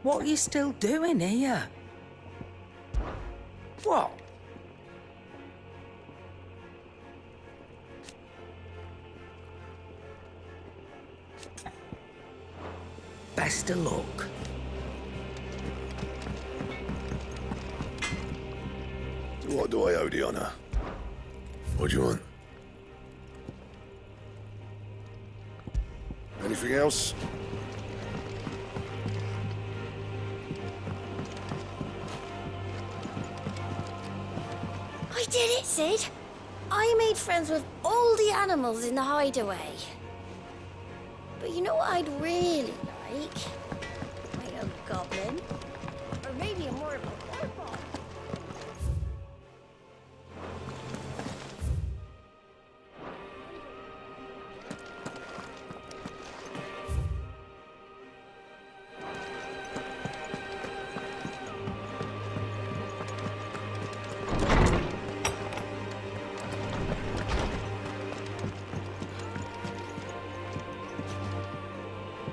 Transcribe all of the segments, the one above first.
What are you still doing here? What? Best of luck. What do I owe the honor? What do you want? Anything else? I did it, Sid. I made friends with all the animals in the hideaway. But you know what I'd really like? My own goblin. Or maybe a more of a purple.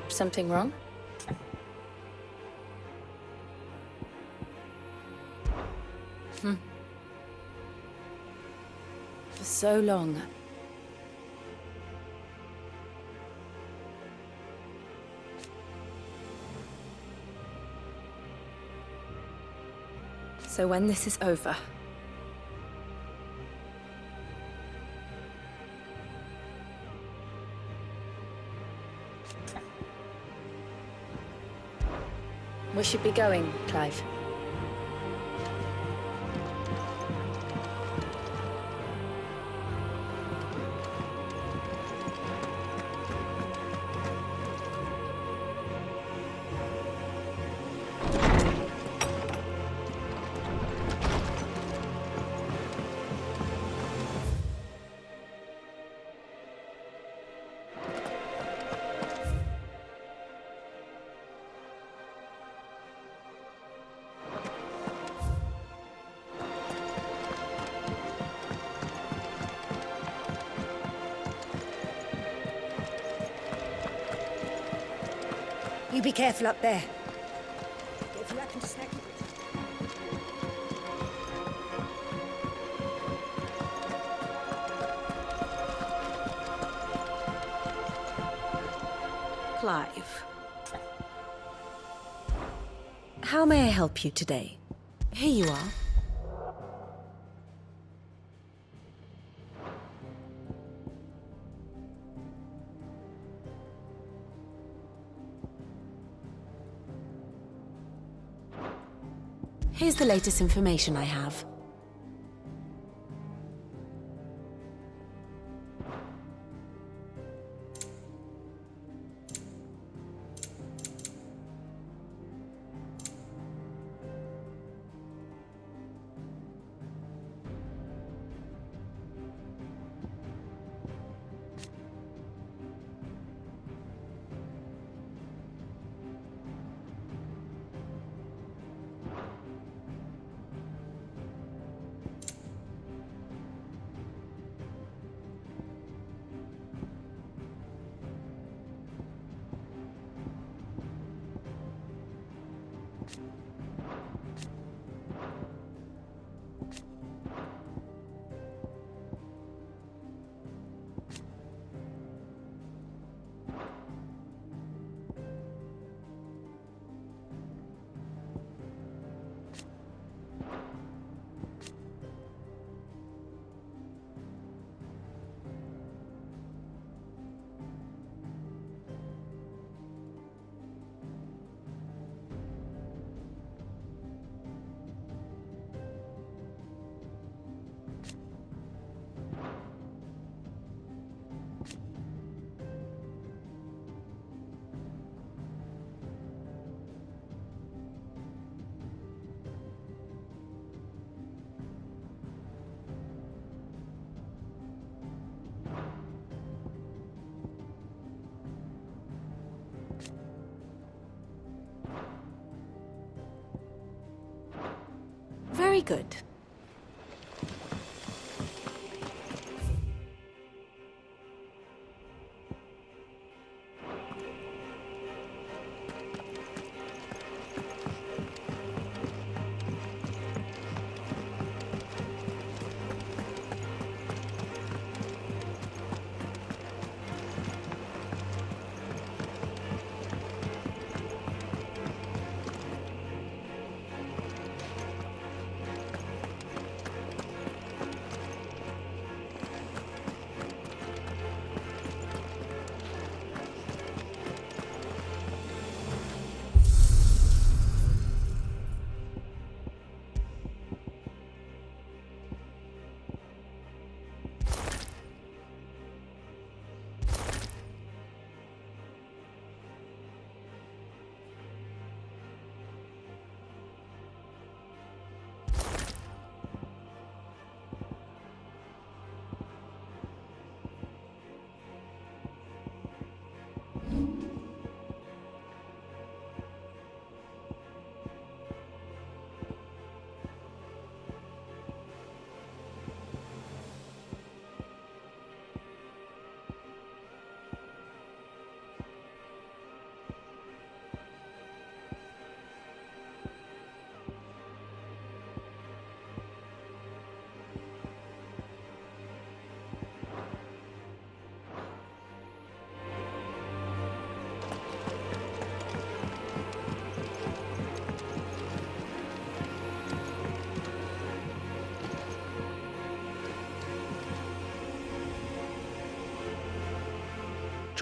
Something wrong? For so long. So when this is over, we should be going, Clive. You be careful up there. If you happen to snag it. Clive. How may I help you today? Here you are. Here's the latest information I have. Very good.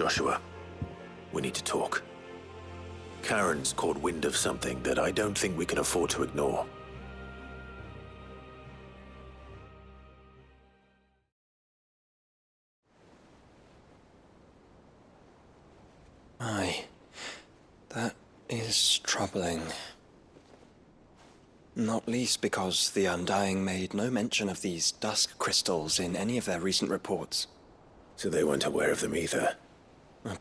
Joshua, we need to talk. Karen's caught wind of something that I don't think we can afford to ignore. Aye, that is troubling. Not least because the Undying made no mention of these dusk crystals in any of their recent reports. So they weren't aware of them either.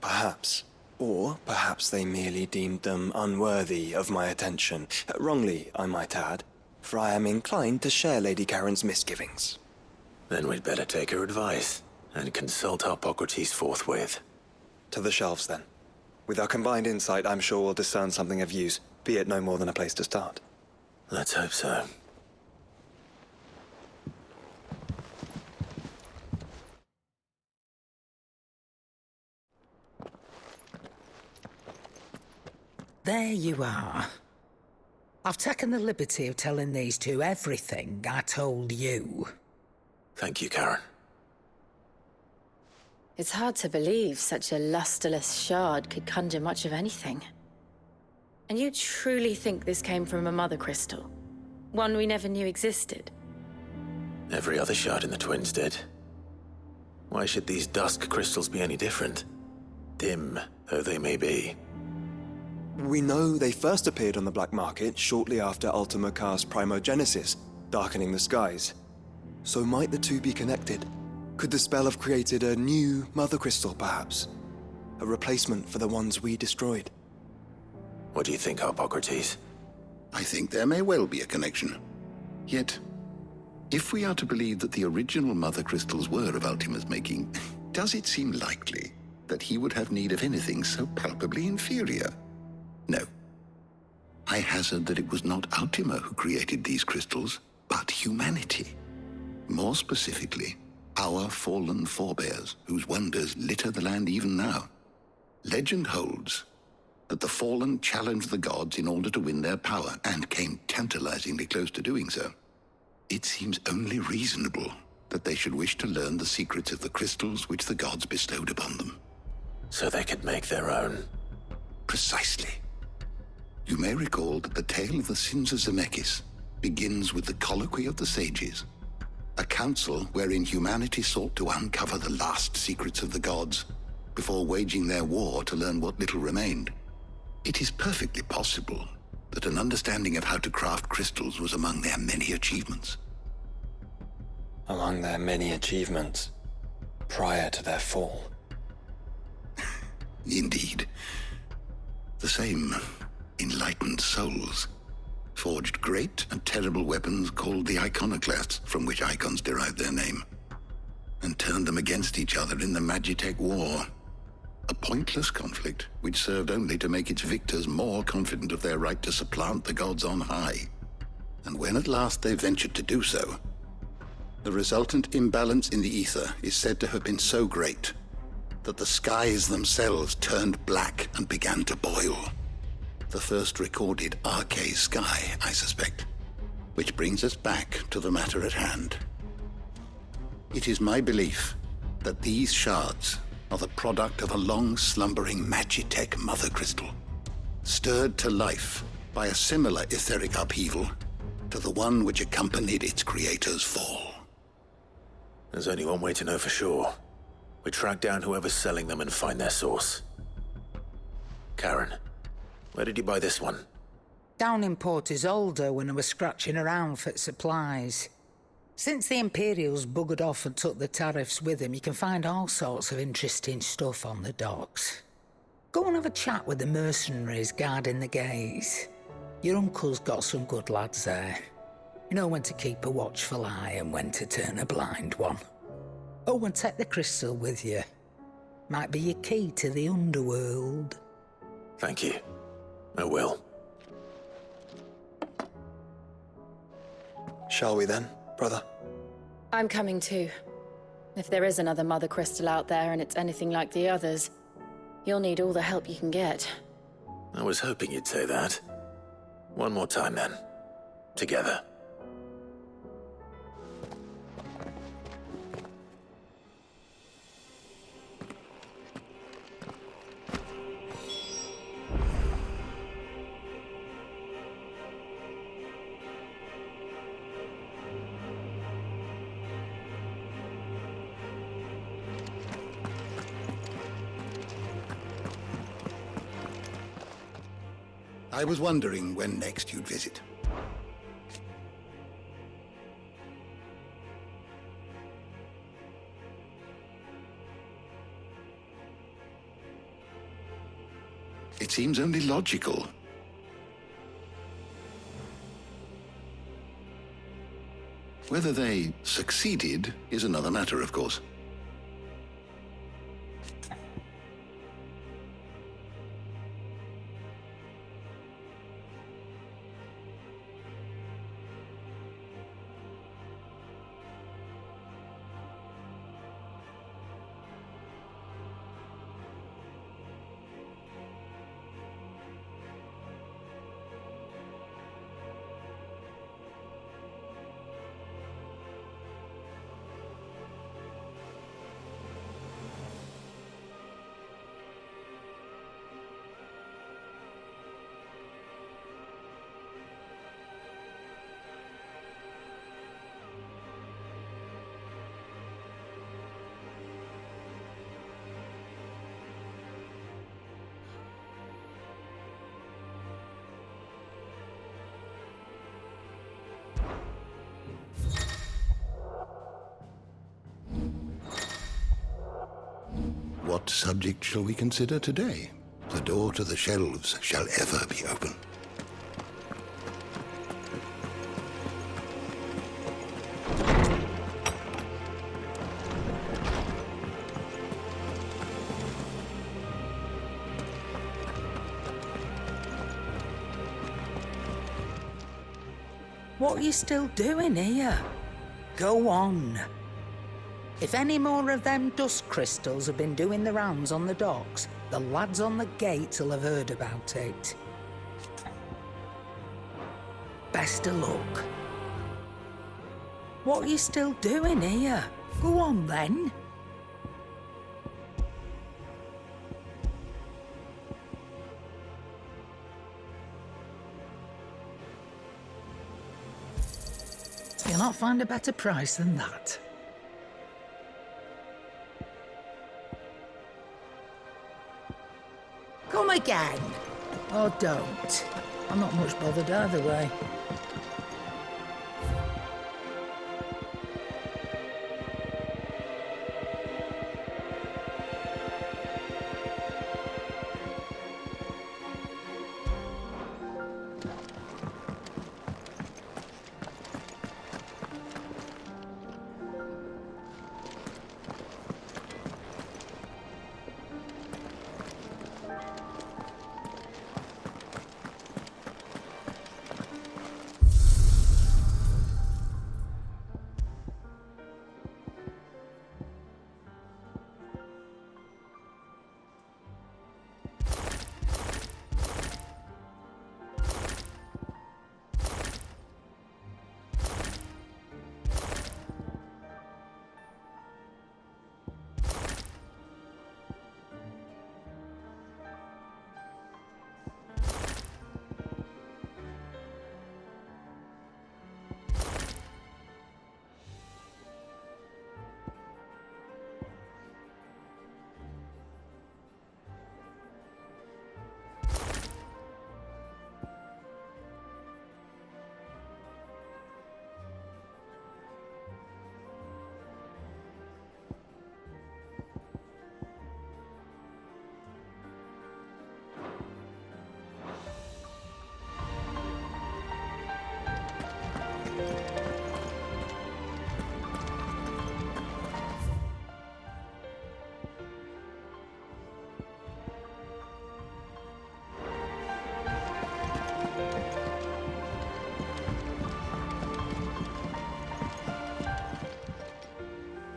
Perhaps. Or perhaps they merely deemed them unworthy of my attention. Wrongly, I might add, for I am inclined to share Lady Karen's misgivings. Then we'd better take her advice and consult Hippocrates forthwith. To the shelves, then. With our combined insight, I'm sure we'll discern something of use, be it no more than a place to start. Let's hope so. There you are. I've taken the liberty of telling these two everything I told you. Thank you, Karen. It's hard to believe such a lusterless shard could conjure much of anything. And you truly think this came from a mother crystal? One we never knew existed? Every other shard in the Twins did. Why should these dusk crystals be any different? Dim though they may be. We know they first appeared on the black market shortly after Ultima Car's primogenesis, darkening the skies. So might the two be connected? Could the spell have created a new mother crystal, perhaps? A replacement for the ones we destroyed? What do you think, Hippocrates? I think there may well be a connection. Yet, if we are to believe that the original mother crystals were of Ultima's making, does it seem likely that he would have need of anything so palpably inferior? No. I hazard that it was not Ultima who created these crystals, but humanity. More specifically, our fallen forebears, whose wonders litter the land even now. Legend holds that the fallen challenged the gods in order to win their power, and came tantalizingly close to doing so. It seems only reasonable that they should wish to learn the secrets of the crystals which the gods bestowed upon them. So they could make their own. Precisely. You may recall that the tale of the sins of Zemeckis begins with the colloquy of the sages, a council wherein humanity sought to uncover the last secrets of the gods before waging their war to learn what little remained. It is perfectly possible that an understanding of how to craft crystals was among their many achievements. Among their many achievements, prior to their fall. Indeed. The same enlightened souls forged great and terrible weapons called the iconoclasts, from which icons derive their name, and turned them against each other in the Magitech War. A pointless conflict which served only to make its victors more confident of their right to supplant the gods on high. And when at last they ventured to do so, the resultant imbalance in the ether is said to have been so great that the skies themselves turned black and began to boil. The first recorded Arcade sky, I suspect. Which brings us back to the matter at hand. It is my belief that these shards are the product of a long-slumbering Magitech mother crystal, stirred to life by a similar etheric upheaval to the one which accompanied its creator's fall. There's only one way to know for sure. We track down whoever's selling them and find their source. Karen, where did you buy this one? Down in Port Isolde when I was scratching around for supplies. Since the Imperials buggered off and took the tariffs with them, you can find all sorts of interesting stuff on the docks. Go and have a chat with the mercenaries guarding the gates. Your uncle's got some good lads there. You know when to keep a watchful eye and when to turn a blind one. Oh, and take the crystal with you. Might be your key to the underworld. Thank you. I will. Shall we then, brother? I'm coming too. If there is another mother crystal out there and it's anything like the others, you'll need all the help you can get. I was hoping you'd say that. One more time then. Together. I was wondering when next you'd visit. It seems only logical. Whether they succeeded is another matter, of course. What subject shall we consider today? The door to the shelves shall ever be open. What are you still doing here? Go on. If any more of them dust crystals have been doing the rounds on the docks, the lads on the gates will have heard about it. Best of luck. What are you still doing here? Go on then. You'll not find a better price than that. Come again. Or don't. I'm not much bothered either way.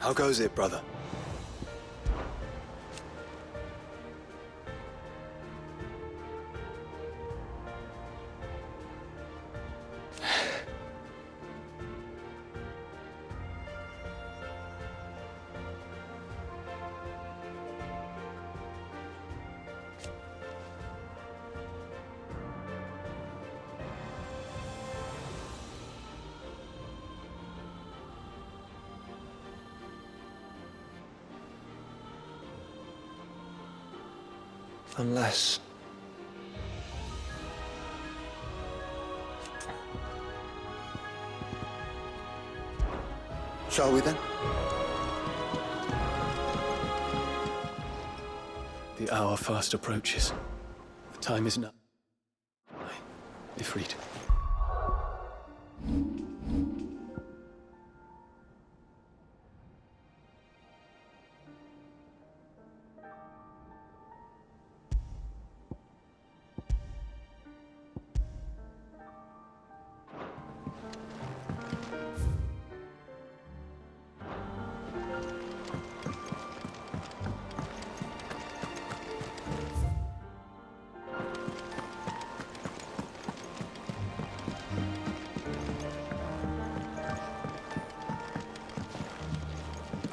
How goes it, brother? Unless... Shall we then? The hour fast approaches. The time is now. Ifrit.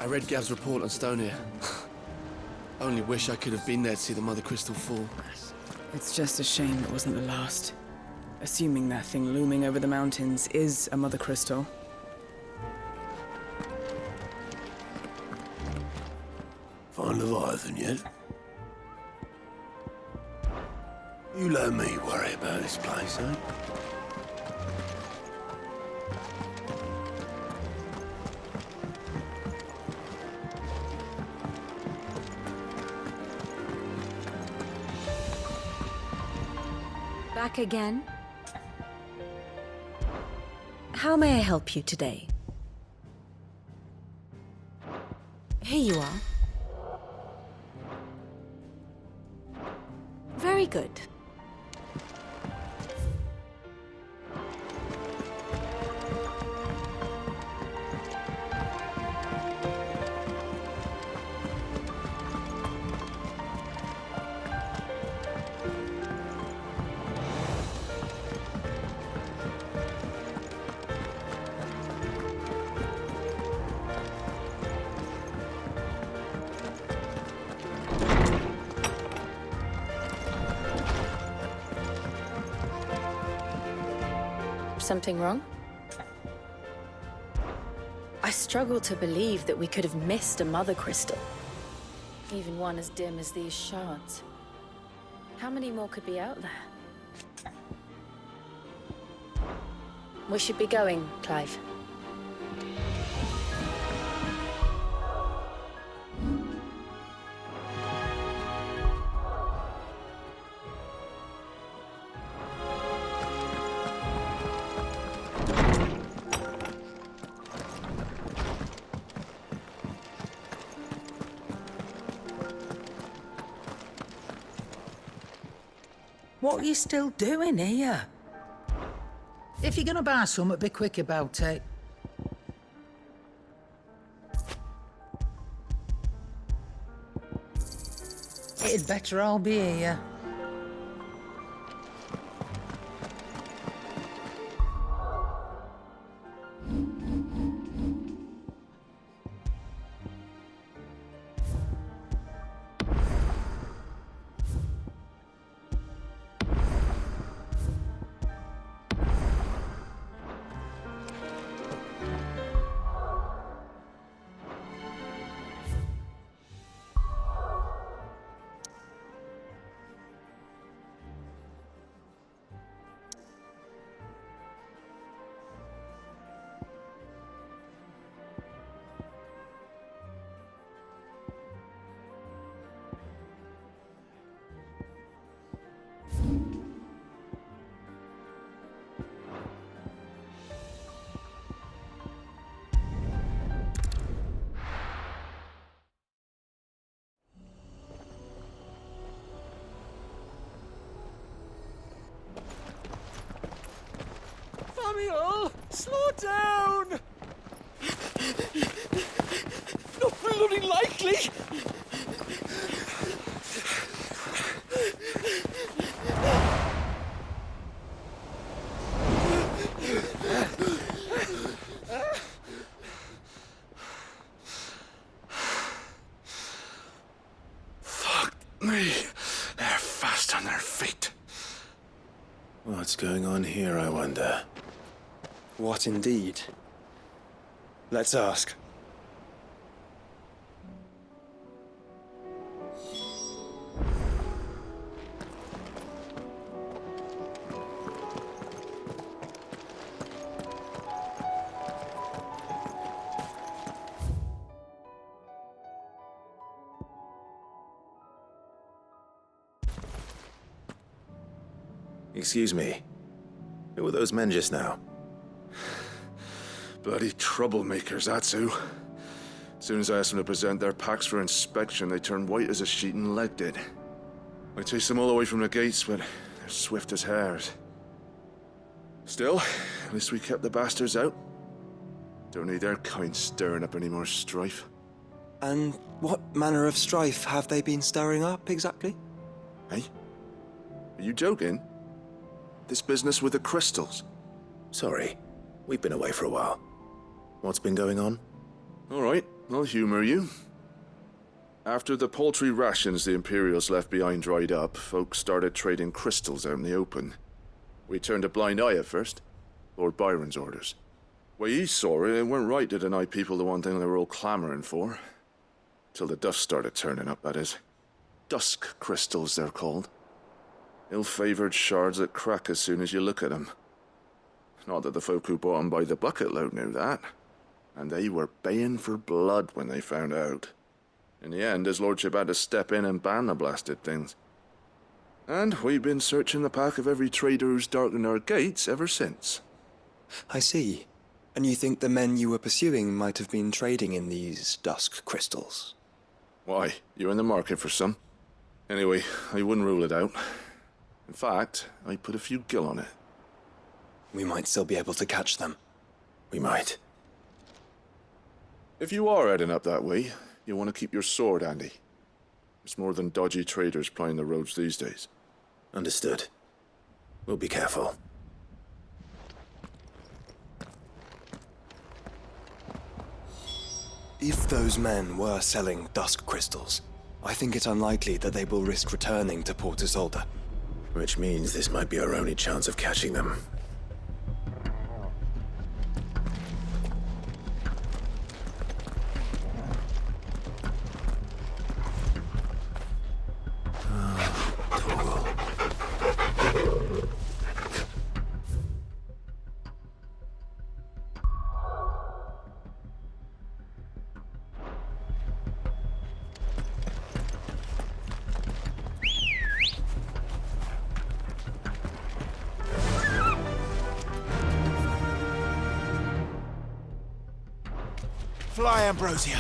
I read Gav's report on Stonehair. Only wish I could have been there to see the Mother Crystal fall. It's just a shame it wasn't the last. Assuming that thing looming over the mountains is a Mother Crystal. Find Leviathan yet? You let me worry about this place, eh? Back again? How may I help you today? Here you are. Very good. Something wrong? I struggle to believe that we could have missed a Mother Crystal. Even one as dim as these shards. How many more could be out there? We should be going, Clive. What are you still doing here? If you're gonna buy something, be quick about it. It'd better all be here. Samuel! Slow down! Not bloody likely! Fuck me. They're fast on their feet. What's going on here, I wonder? What indeed? Let's ask. Excuse me. Who were those men just now? Bloody troublemakers, that's who. As soon as I asked them to present their packs for inspection, they turned white as a sheet and legged it. I chased them all away from the gates, but they're swift as hares. Still, at least we kept the bastards out. Don't need their kind stirring up any more strife. And what manner of strife have they been stirring up, exactly? Hey? Are you joking? This business with the crystals? Sorry, we've been away for a while. What's been going on? All right, I'll humor you. After the paltry rations the Imperials left behind dried up, folks started trading crystals out in the open. We turned a blind eye at first. Lord Byron's orders. Way he saw it, it weren't right to deny people the one thing they were all clamoring for. Till the dust started turning up, that is. Dusk crystals, they're called. Ill-favored shards that crack as soon as you look at them. Not that the folk who bought them by the bucket load knew that. And they were baying for blood when they found out. In the end, his lordship had to step in and ban the blasted things. And we've been searching the pack of every trader who's darkened our gates ever since. I see. And you think the men you were pursuing might have been trading in these dusk crystals? Why, you're in the market for some. Anyway, I wouldn't rule it out. In fact, I put a few gil on it. We might still be able to catch them. We might. If you are heading up that way, you want to keep your sword handy. There's more than dodgy traders plying the roads these days. Understood. We'll be careful. If those men were selling dusk crystals, I think it unlikely that they will risk returning to Port Isolde. Which means this might be our only chance of catching them. Fly, Ambrosia.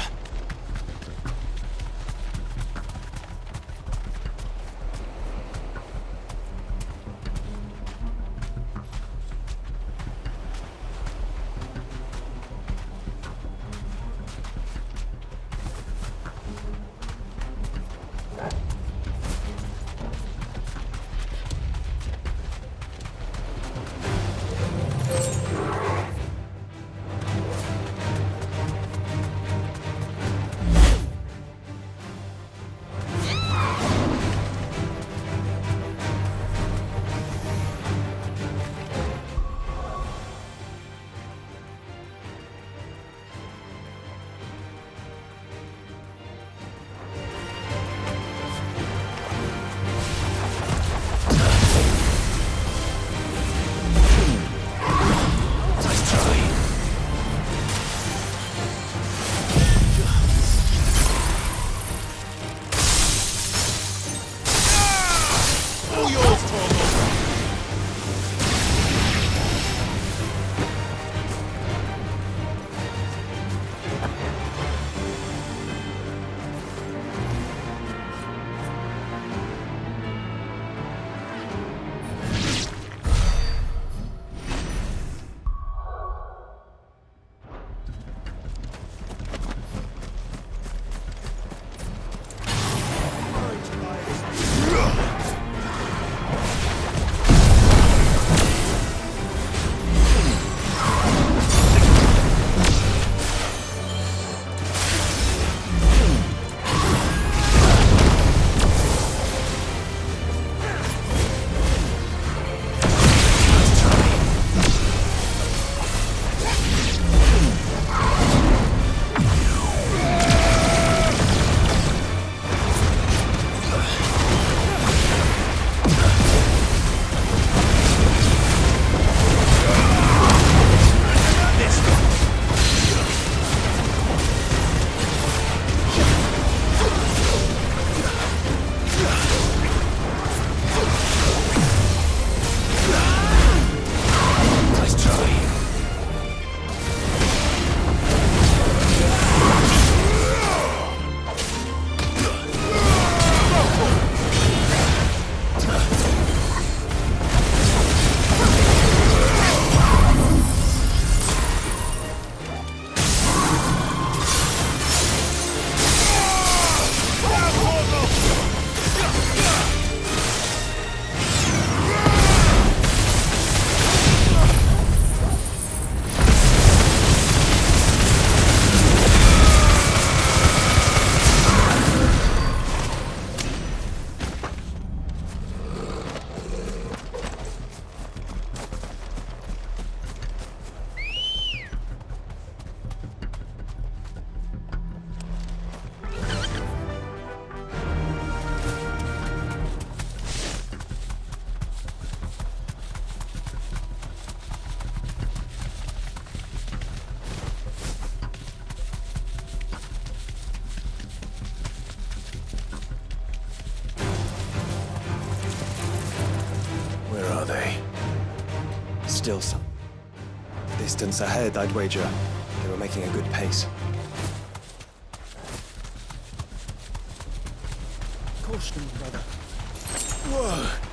Still some distance ahead, I'd wager. They were making a good pace. Caution, brother. Whoa!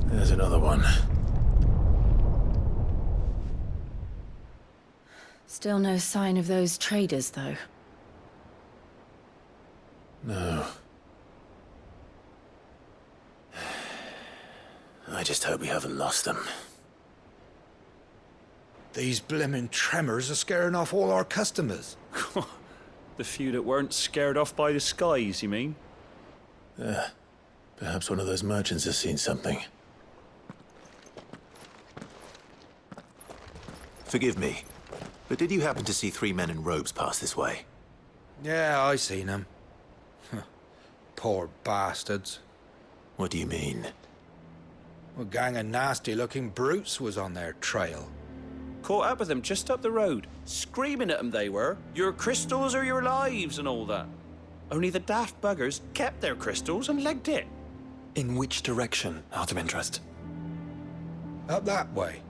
There's another one. Still no sign of those traders, though. No. I just hope we haven't lost them. These blimmin' tremors are scaring off all our customers. The few that weren't scared off by the skies, you mean? Perhaps one of those merchants has seen something. Forgive me, but did you happen to see 3 men in robes pass this way? Yeah, I seen them. Poor bastards. What do you mean? A gang of nasty-looking brutes was on their trail. Caught up with them just up the road. Screaming at them they were. Your crystals or your lives and all that. Only the daft buggers kept their crystals and legged it. In which direction, out of interest? Up that way.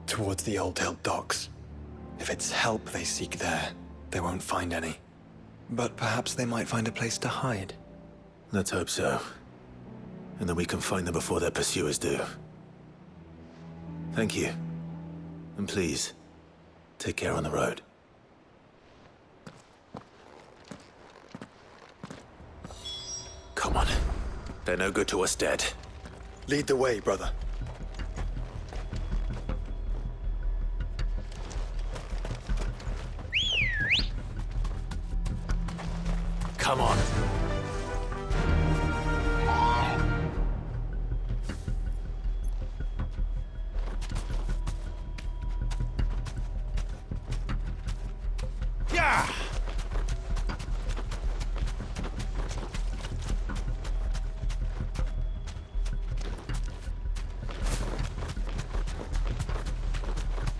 Towards the Old Hill docks. If it's help they seek there, they won't find any. But perhaps they might find a place to hide. Let's hope so. And then we can find them before their pursuers do. Thank you. And please, take care on the road. Come on. They're no good to us dead. Lead the way, brother. Come on. Yeah!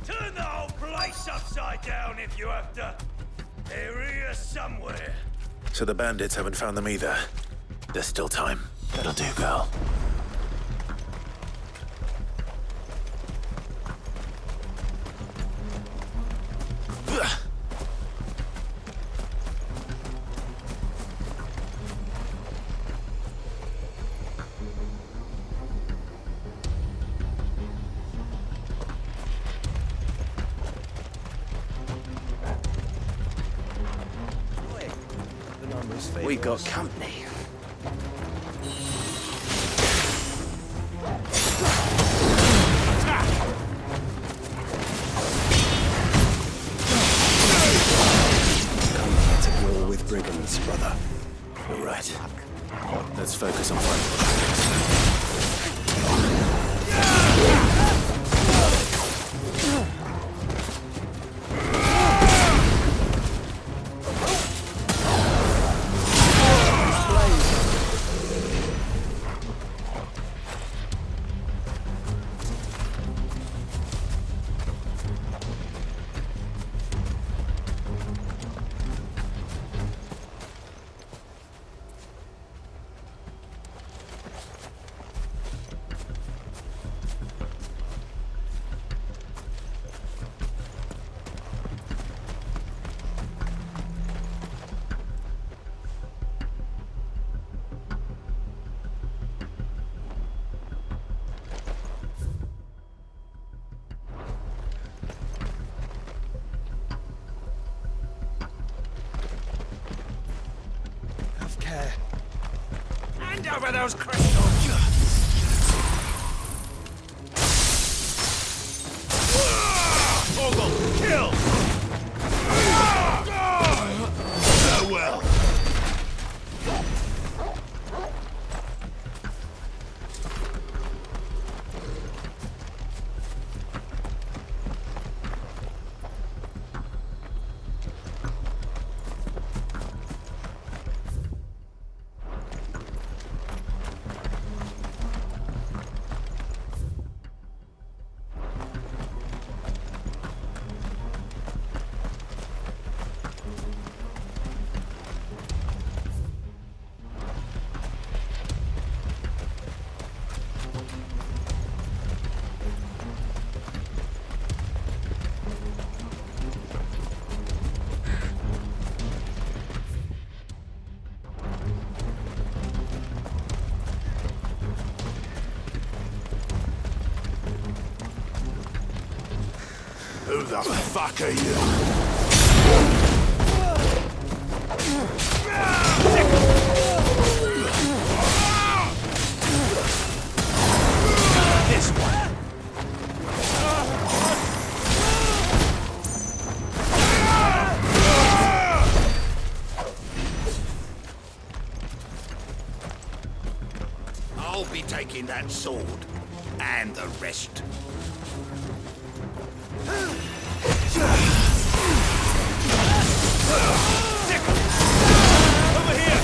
Turn the whole place upside down if you have to. They're here somewhere. So the bandits haven't found them either. There's still time. That'll do, girl. We got company. War with brigands, brother. You're right. Let's focus on finding Hand over those crystals! the fuck are you? This one. I'll be taking that sword and the rest. Over here!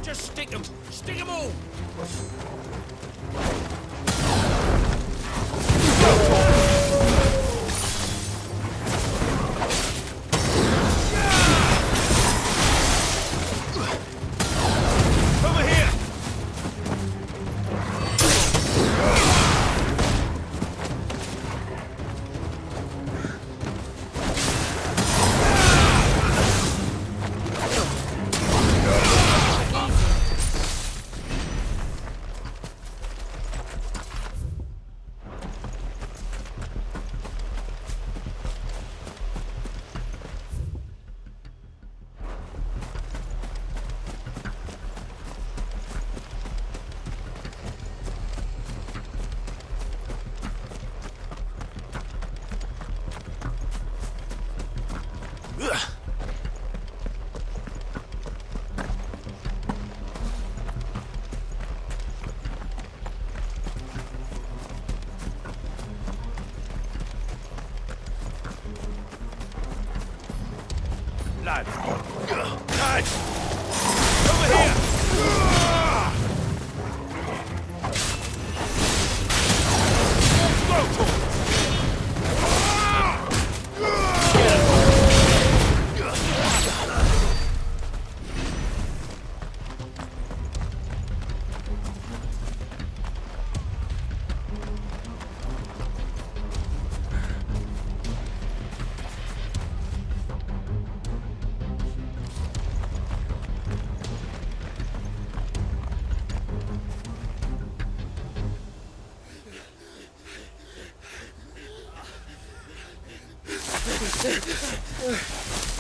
Just stick them! Stick them all! Lad! Lad! Over here!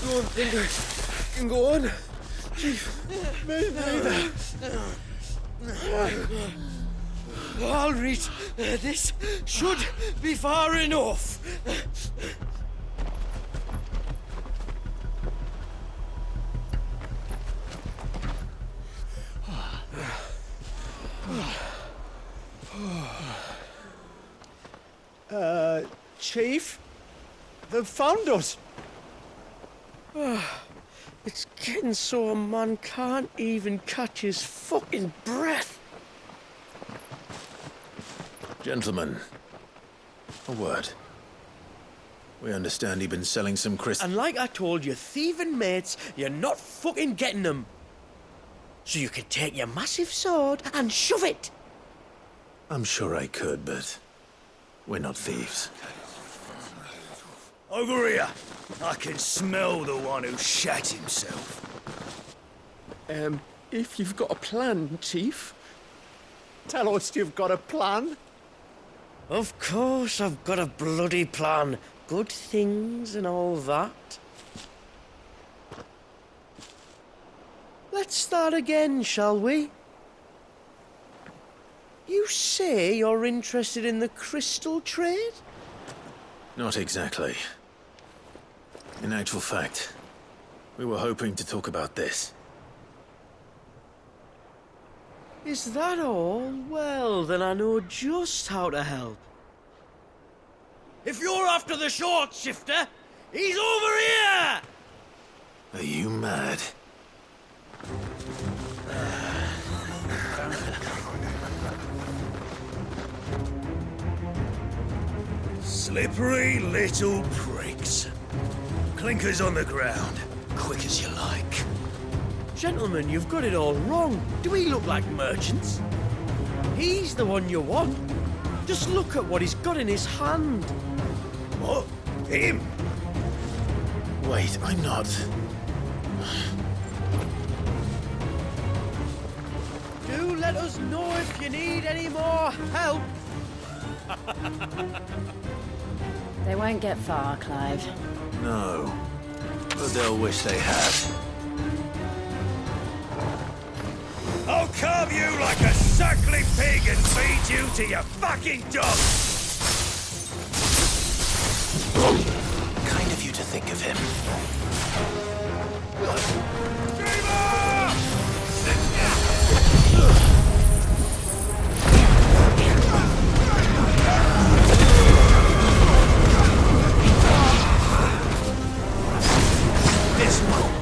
Go on, Finger. You can go on. Chief, maybe. I'll reach. This should be far enough. Chief? They've found us. It's getting so a man can't even catch his fucking breath. Gentlemen, a word. We understand you've been selling some crystals. And like I told your thieving mates, you're not fucking getting them. So you can take your massive sword and shove it. I'm sure I could, but we're not thieves. Over here. I can smell the one who shat himself. If you've got a plan, Chief. Tell us you've got a plan. Of course I've got a bloody plan. Good things and all that. Let's start again, shall we? You say you're interested in the crystal trade? Not exactly. In actual fact, we were hoping to talk about this. Is that all? Well, then I know just how to help. If you're after the short shifter, he's over here! Are you mad? Slippery little pricks. Clinkers on the ground, quick as you like. Gentlemen, you've got it all wrong. Do we look like merchants? He's the one you want. Just look at what he's got in his hand. What? Him? Wait, I'm not. Do let us know if you need any more help. They won't get far, Clive. No. But they'll wish they had. I'll carve you like a suckling pig and feed you to your fucking dog! Kind of you to think of him. This one.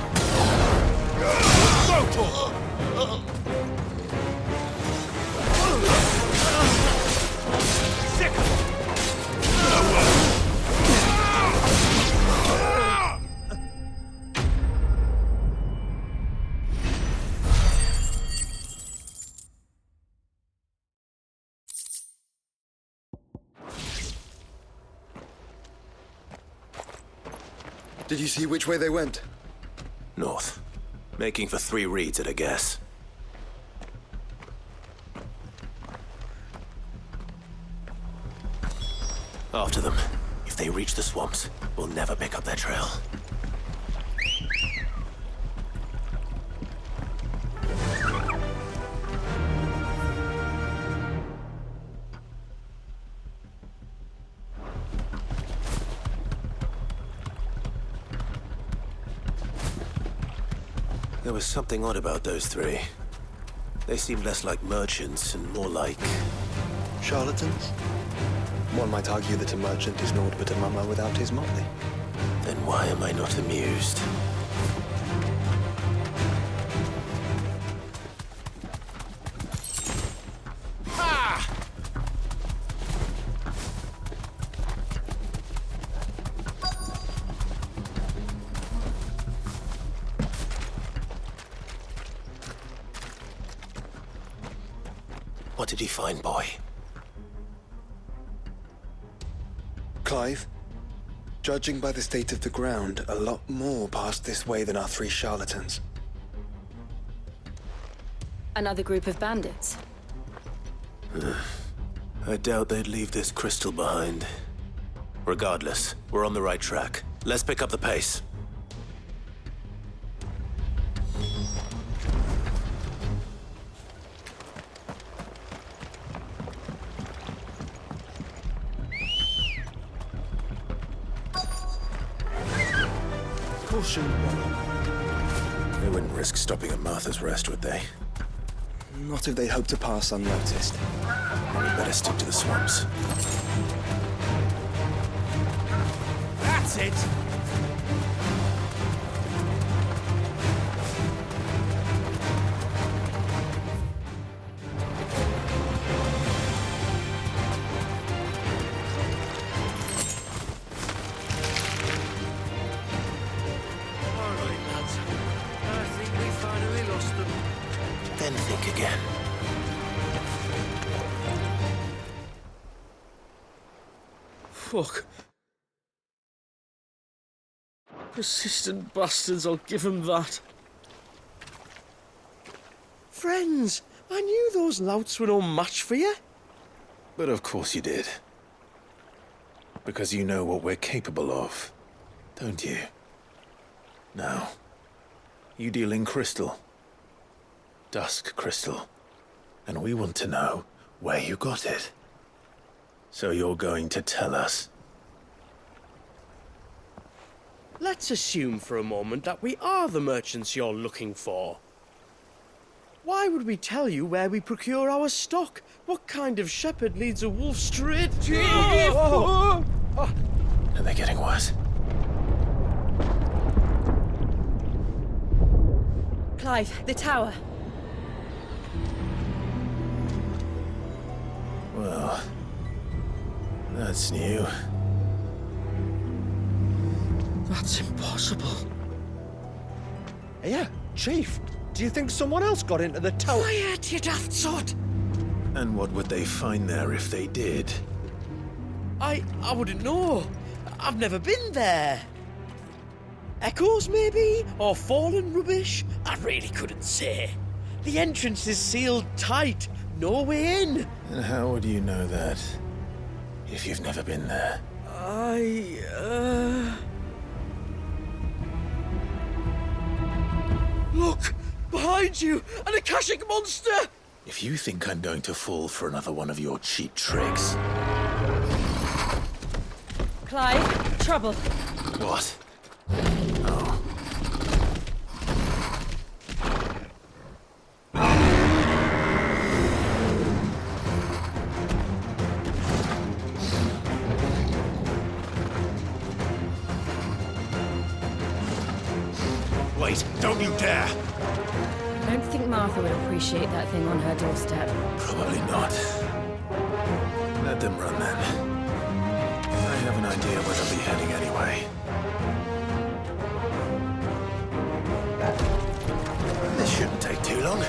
Did you see which way they went? North. Making for 3 reads at a guess. After them. If they reach the swamps, we'll never pick up their trail. There was something odd about those 3. They seemed less like merchants and more like... Charlatans? One might argue that a merchant is naught but a mummer without his motley. Then why am I not amused? What did he find, boy? Clive, judging by the state of the ground, a lot more passed this way than our 3 charlatans. Another group of bandits. I doubt they'd leave this crystal behind. Regardless, we're on the right track. Let's pick up the pace. Caution. They wouldn't risk stopping at Martha's Rest, would they? Not if they hope to pass unnoticed. We better stick to the swamps. That's it! Then think again. Fuck. Persistent bastards, I'll give them that. Friends, I knew those louts were no match for you. But of course you did. Because you know what we're capable of, don't you? Now, you deal in crystal. Dusk crystal. And we want to know where you got it. So you're going to tell us? Let's assume for a moment that we are the merchants you're looking for. Why would we tell you where we procure our stock? What kind of shepherd leads a wolf straight? Are they getting worse? Clive, the tower. Well, that's new. That's impossible. Yeah, Chief. Do you think someone else got into the tower? Quiet, you daft sot! And what would they find there if they did? I wouldn't know. I've never been there. Echoes, maybe? Or fallen rubbish? I really couldn't say. The entrance is sealed tight. No way in. And how would you know that? If you've never been there. Look! Behind you! An Akashic monster! If you think I'm going to fall for another one of your cheap tricks... Clive, trouble. What? Oh. Wait, don't you dare! I don't think Martha would appreciate that thing on her doorstep. Probably not. Let them run then. I have an idea where they'll be heading anyway. This shouldn't take too long.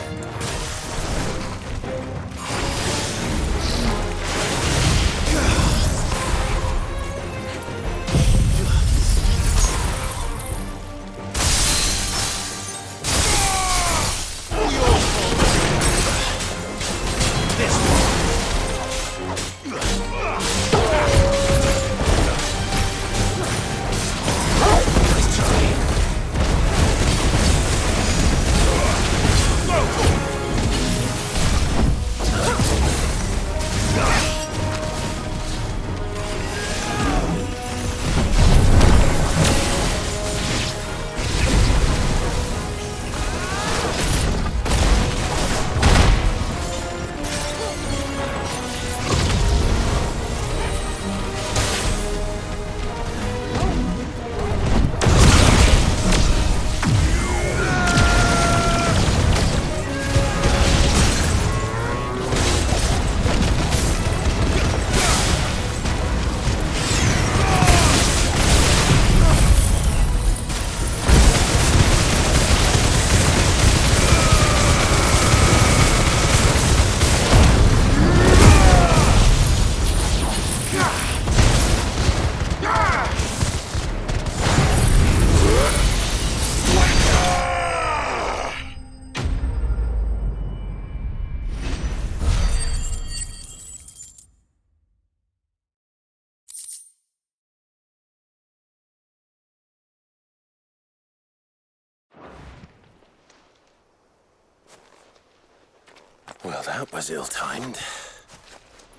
Well, that was ill-timed.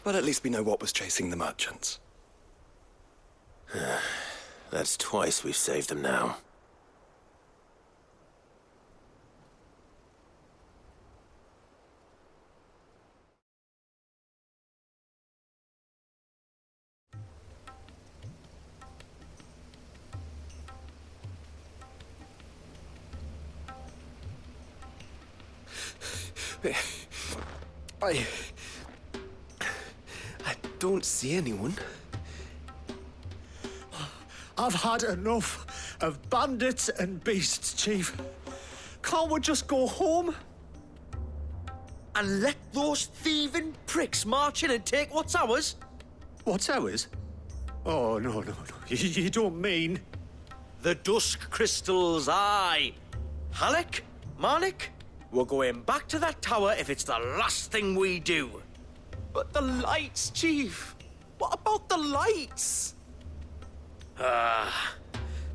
But at least we know what was chasing the merchants. That's twice we've saved them now. I don't see anyone. I've had enough of bandits and beasts, Chief. Can't we just go home? And let those thieving pricks march in and take what's ours? What's ours? Oh, no. You don't mean... The dusk crystals, aye. Halleck, Marnik, we're going back to that tower if it's the last thing we do. But the lights, Chief. What about the lights?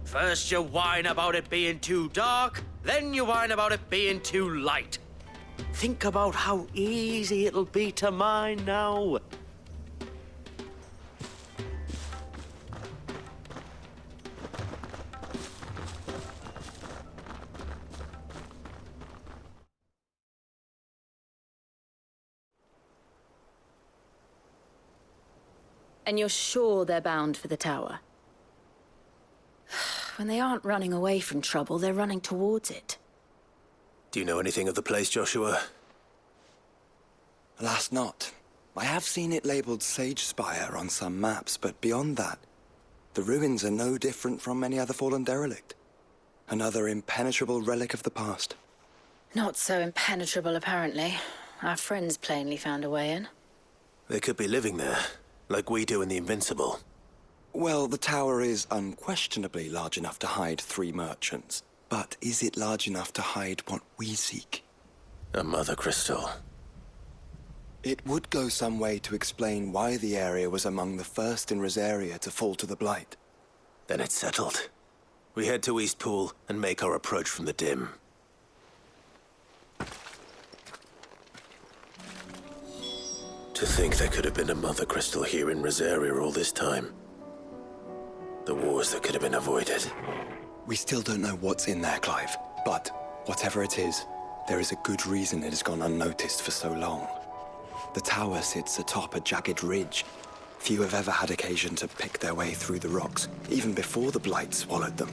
First you whine about it being too dark, then you whine about it being too light. Think about how easy it'll be to mine now. And you're sure they're bound for the tower? When they aren't running away from trouble, they're running towards it. Do you know anything of the place, Joshua? Alas, not. I have seen it labeled Sage Spire on some maps, but beyond that, the ruins are no different from any other fallen derelict. Another impenetrable relic of the past. Not so impenetrable, apparently. Our friends plainly found a way in. They could be living there, like we do in the Invincible. Well, the tower is unquestionably large enough to hide 3 merchants. But is it large enough to hide what we seek? A mother crystal. It would go some way to explain why the area was among the first in Rosaria to fall to the Blight. Then it's settled. We head to Eastpool and make our approach from the dim. To think there could have been a mother crystal here in Rosaria all this time. The wars that could have been avoided. We still don't know what's in there, Clive. But whatever it is, there is a good reason it has gone unnoticed for so long. The tower sits atop a jagged ridge. Few have ever had occasion to pick their way through the rocks, even before the Blight swallowed them.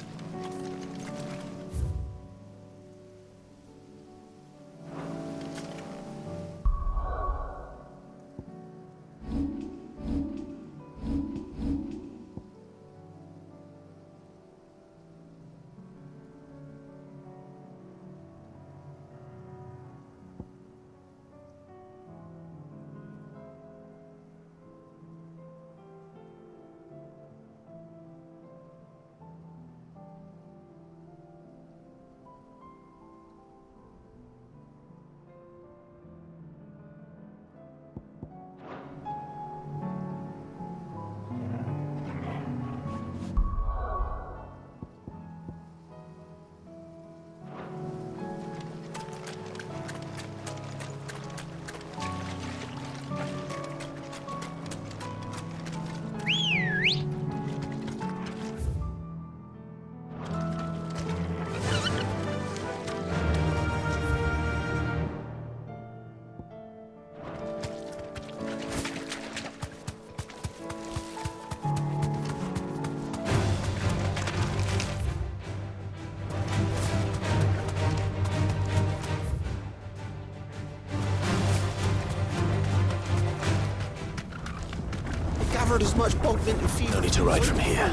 Gathered as much bogged into fuel. No need to ride from here.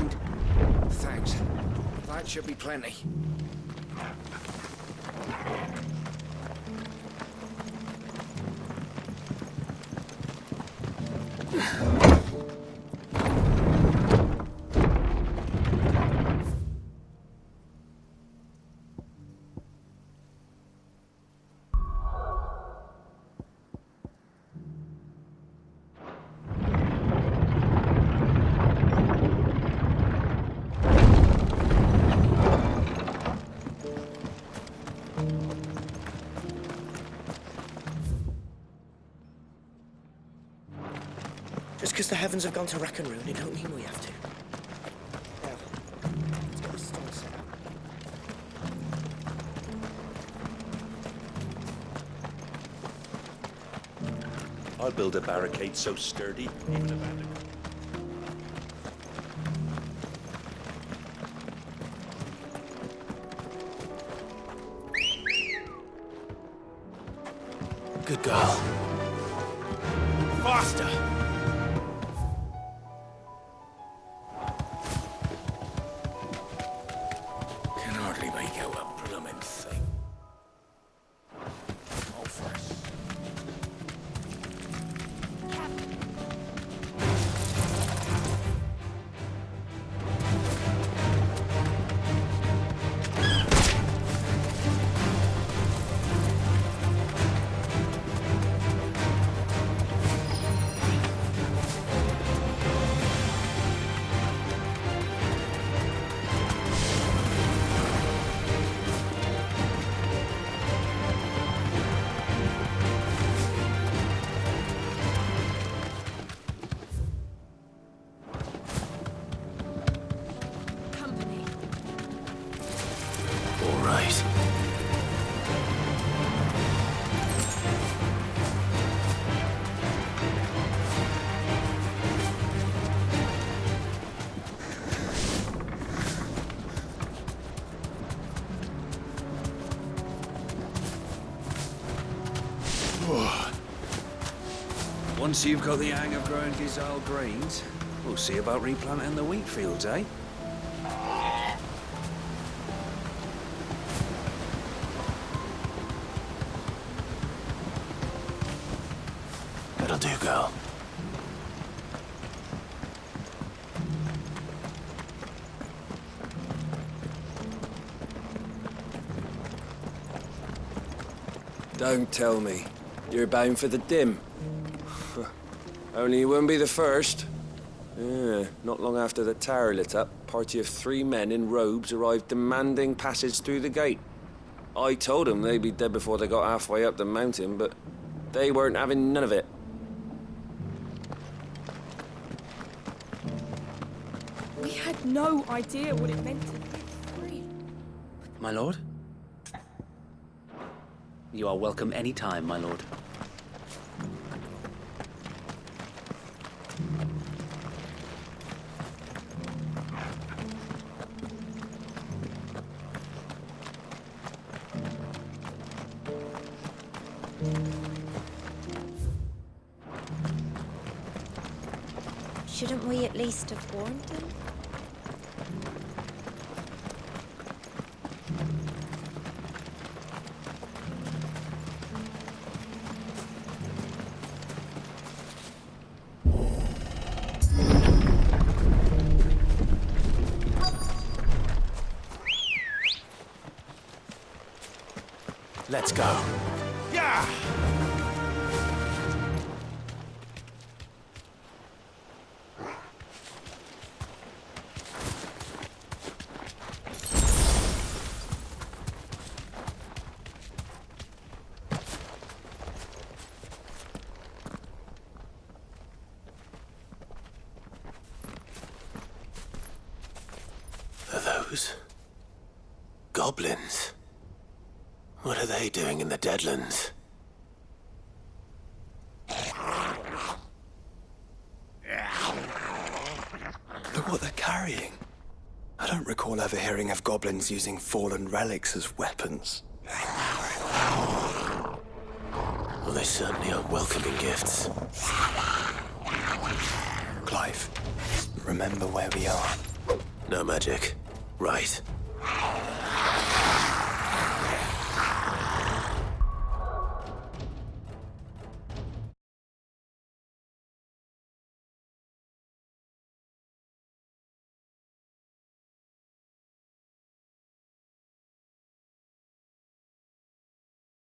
Thanks. That should be plenty. Just because the heavens have gone to rack and ruin, it don't mean we have to. Now, let's get this stone set up. I'll build a barricade so sturdy, even abandoned. Good girl. Faster! Can hardly make out a blooming thing. Oh, first. All right. Once you've got the hang of growing Gizal grains, we'll see about replanting the wheat fields, eh? That'll do, girl. Don't tell me. You're bound for the dim. Only you wouldn't be the first. Yeah, not long after the tower lit up, a party of 3 men in robes arrived demanding passage through the gate. I told them they'd be dead before they got halfway up the mountain, but they weren't having none of it. We had no idea what it meant to be free. My lord? You are welcome any time, my lord. Shouldn't we at least have warned them? Let's go. Yeah! Are those goblins? What are they doing in the Deadlands? Look what they're carrying. I don't recall ever hearing of goblins using fallen relics as weapons. Well, they certainly are welcoming gifts. Clive, remember where we are. No magic. Right.